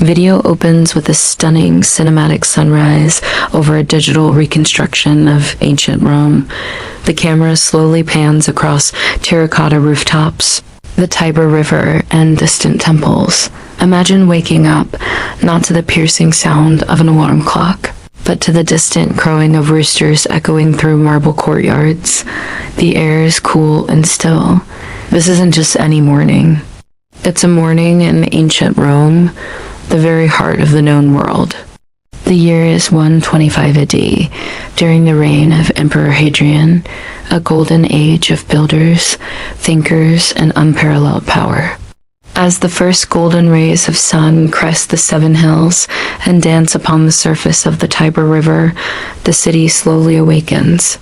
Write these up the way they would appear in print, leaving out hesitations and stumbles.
Video opens with a stunning cinematic sunrise over a digital reconstruction of ancient Rome. The camera slowly pans across terracotta rooftops, the Tiber River, and distant temples. Imagine waking up not to the piercing sound of an alarm clock, but to the distant crowing of roosters echoing through marble courtyards. The air is cool and still. This isn't just any morning. It's a morning in ancient Rome, the very heart of the known world. The year is 125 AD, during the reign of Emperor Hadrian, a golden age of builders, thinkers, and unparalleled power. As the first golden rays of sun crest the seven hills and dance upon the surface of the Tiber River, the city slowly awakens.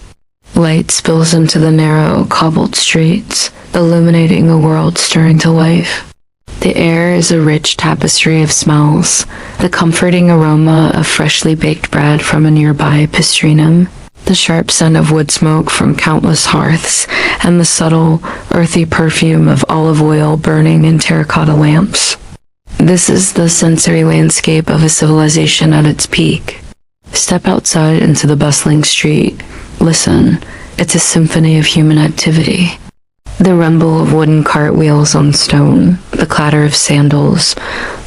Light spills into the narrow, cobbled streets, illuminating a world stirring to life. The air is a rich tapestry of smells, the comforting aroma of freshly baked bread from a nearby pastrinum, the sharp scent of wood smoke from countless hearths, and the subtle, earthy perfume of olive oil burning in terracotta lamps. This is the sensory landscape of a civilization at its peak. Step outside into the bustling street. Listen, it's a symphony of human activity. The rumble of wooden cartwheels on stone, the clatter of sandals,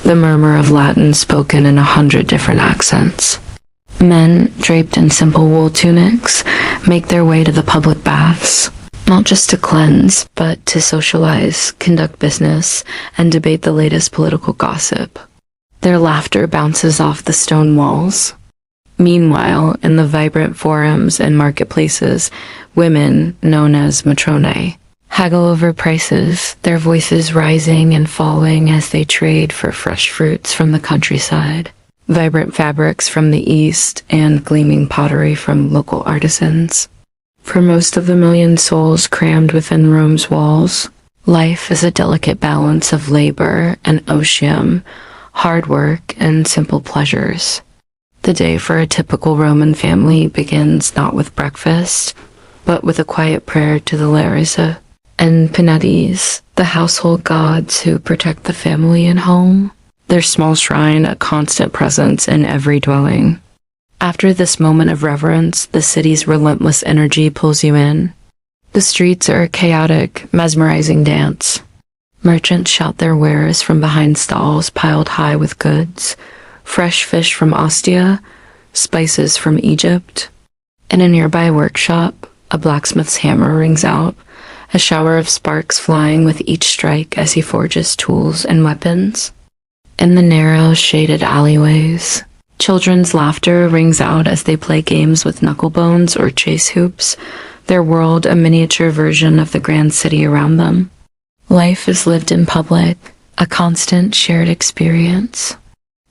the murmur of Latin spoken in 100 different accents. Men, draped in simple wool tunics, make their way to the public baths, not just to cleanse, but to socialize, conduct business, and debate the latest political gossip. Their laughter bounces off the stone walls. Meanwhile, in the vibrant forums and marketplaces, women, known as matronae, haggle over prices, their voices rising and falling as they trade for fresh fruits from the countryside, vibrant fabrics from the east, and gleaming pottery from local artisans. For most of the million souls crammed within Rome's walls, life is a delicate balance of labor and otium, hard work and simple pleasures. The day for a typical Roman family begins not with breakfast, but with a quiet prayer to the Larissa and Penates, the household gods who protect the family and home, their small shrine a constant presence in every dwelling. After this moment of reverence, the city's relentless energy pulls you in. The streets are a chaotic, mesmerizing dance. Merchants shout their wares from behind stalls piled high with goods, fresh fish from Ostia, spices from Egypt. In a nearby workshop, a blacksmith's hammer rings out, a shower of sparks flying with each strike as he forges tools and weapons. In the narrow, shaded alleyways, children's laughter rings out as they play games with knucklebones or chase hoops, their world a miniature version of the grand city around them. Life is lived in public, a constant shared experience.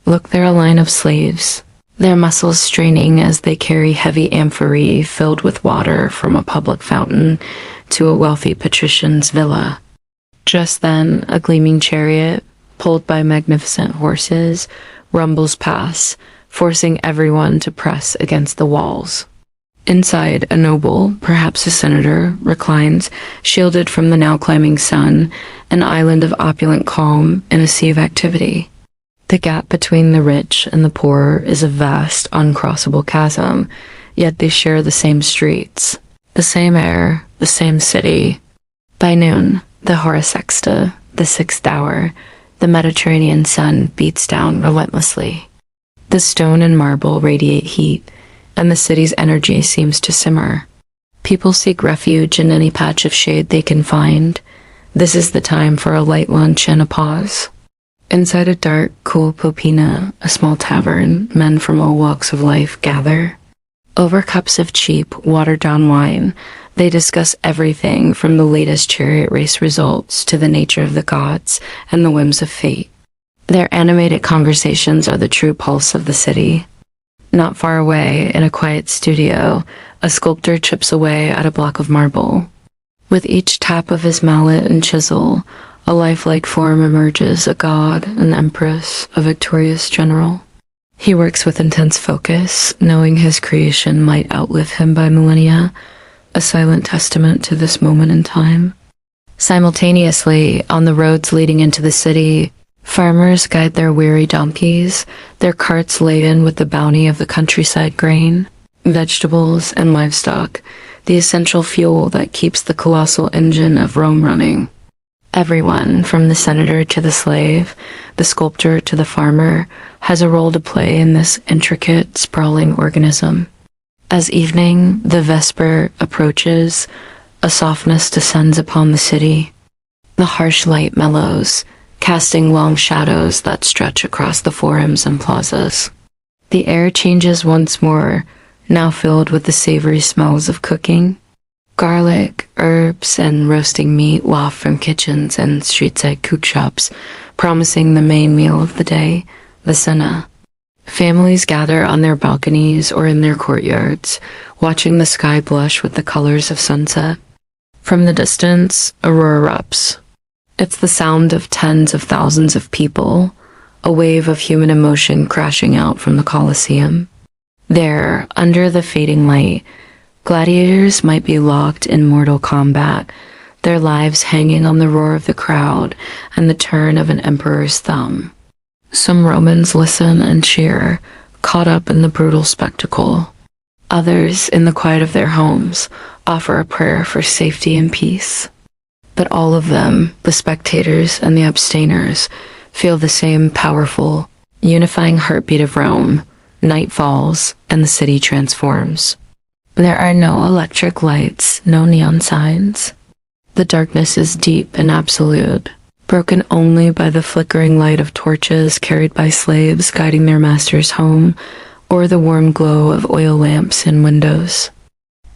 Look, they're a line of slaves, their muscles straining as they carry heavy amphorae filled with water from a public fountain to a wealthy patrician's villa. Just then, a gleaming chariot, pulled by magnificent horses, rumbles past, forcing everyone to press against the walls. Inside, a noble, perhaps a senator, reclines, shielded from the now climbing sun, an island of opulent calm in a sea of activity. The gap between the rich and the poor is a vast, uncrossable chasm, yet they share the same streets, the same air, the same city. By noon, the hora sexta, the sixth hour, the Mediterranean sun beats down relentlessly. The stone and marble radiate heat, and the city's energy seems to simmer. People seek refuge in any patch of shade they can find. This is the time for a light lunch and a pause. Inside a dark, cool popina, a small tavern, men from all walks of life gather. Over cups of cheap, watered-down wine, they discuss everything from the latest chariot race results to the nature of the gods and the whims of fate. Their animated conversations are the true pulse of the city. Not far away, in a quiet studio, a sculptor chips away at a block of marble. With each tap of his mallet and chisel, a lifelike form emerges, a god, an empress, a victorious general. He works with intense focus, knowing his creation might outlive him by millennia, a silent testament to this moment in time. Simultaneously, on the roads leading into the city, Farmers guide their weary donkeys, their carts laden with the bounty of the countryside grain, vegetables, and livestock, the essential fuel that keeps the colossal engine of Rome running. Everyone, from the senator to the slave, the sculptor to the farmer, has a role to play in this intricate, sprawling organism. As evening, the vesper, approaches, a softness descends upon the city. The harsh light mellows, casting long shadows that stretch across the forums and plazas. The air changes once more, now filled with the savory smells of cooking. Garlic, herbs, and roasting meat waft from kitchens and street-side cook shops, promising the main meal of the day, the cena. Families gather on their balconies or in their courtyards, watching the sky blush with the colors of sunset. From the distance, a roar erupts. It's the sound of tens of thousands of people, a wave of human emotion crashing out from the Colosseum. There, under the fading light, gladiators might be locked in mortal combat, their lives hanging on the roar of the crowd and the turn of an emperor's thumb. Some Romans listen and cheer, caught up in the brutal spectacle. Others, in the quiet of their homes, offer a prayer for safety and peace. But all of them, the spectators and the abstainers, feel the same powerful, unifying heartbeat of Rome. Night falls, and the city transforms. There are no electric lights, no neon signs. The darkness is deep and absolute, broken only by the flickering light of torches carried by slaves guiding their masters home, or the warm glow of oil lamps in windows.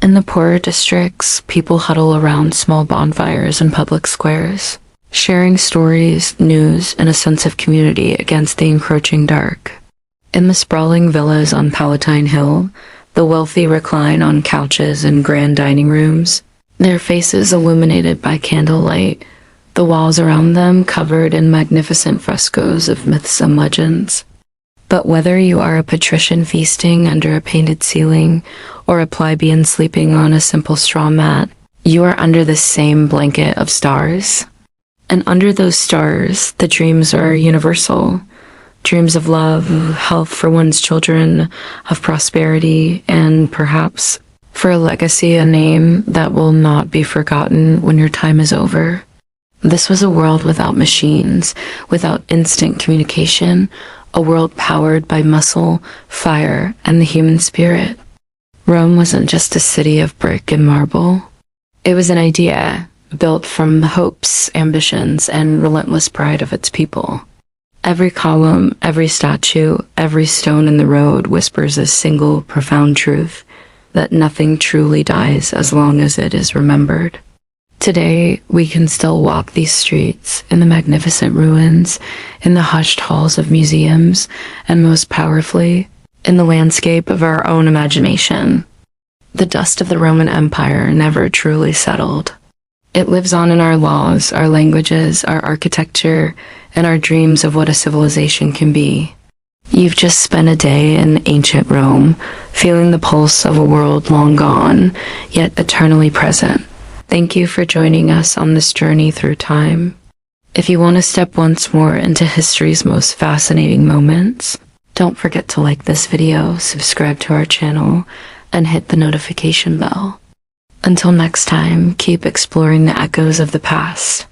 In the poorer districts, people huddle around small bonfires in public squares, sharing stories, news, and a sense of community against the encroaching dark. In the sprawling villas on Palatine Hill, the wealthy recline on couches in grand dining rooms, their faces illuminated by candlelight, the walls around them covered in magnificent frescoes of myths and legends. But whether you are a patrician feasting under a painted ceiling or a plebeian sleeping on a simple straw mat, you are under the same blanket of stars. And under those stars, the dreams are universal. Dreams of love, of health for one's children, of prosperity, and perhaps for a legacy, a name that will not be forgotten when your time is over. This was a world without machines, without instant communication, a world powered by muscle, fire, and the human spirit. Rome wasn't just a city of brick and marble. It was an idea, built from the hopes, ambitions, and relentless pride of its people. Every column, every statue, every stone in the road whispers a single profound truth, that nothing truly dies as long as it is remembered. Today, we can still walk these streets, in the magnificent ruins, in the hushed halls of museums, and most powerfully, in the landscape of our own imagination. The dust of the Roman Empire never truly settled. It lives on in our laws, our languages, our architecture, and our dreams of what a civilization can be. You've just spent a day in ancient Rome, feeling the pulse of a world long gone, yet eternally present. Thank you for joining us on this journey through time. If you want to step once more into history's most fascinating moments, don't forget to like this video, subscribe to our channel, and hit the notification bell. Until next time, keep exploring the echoes of the past.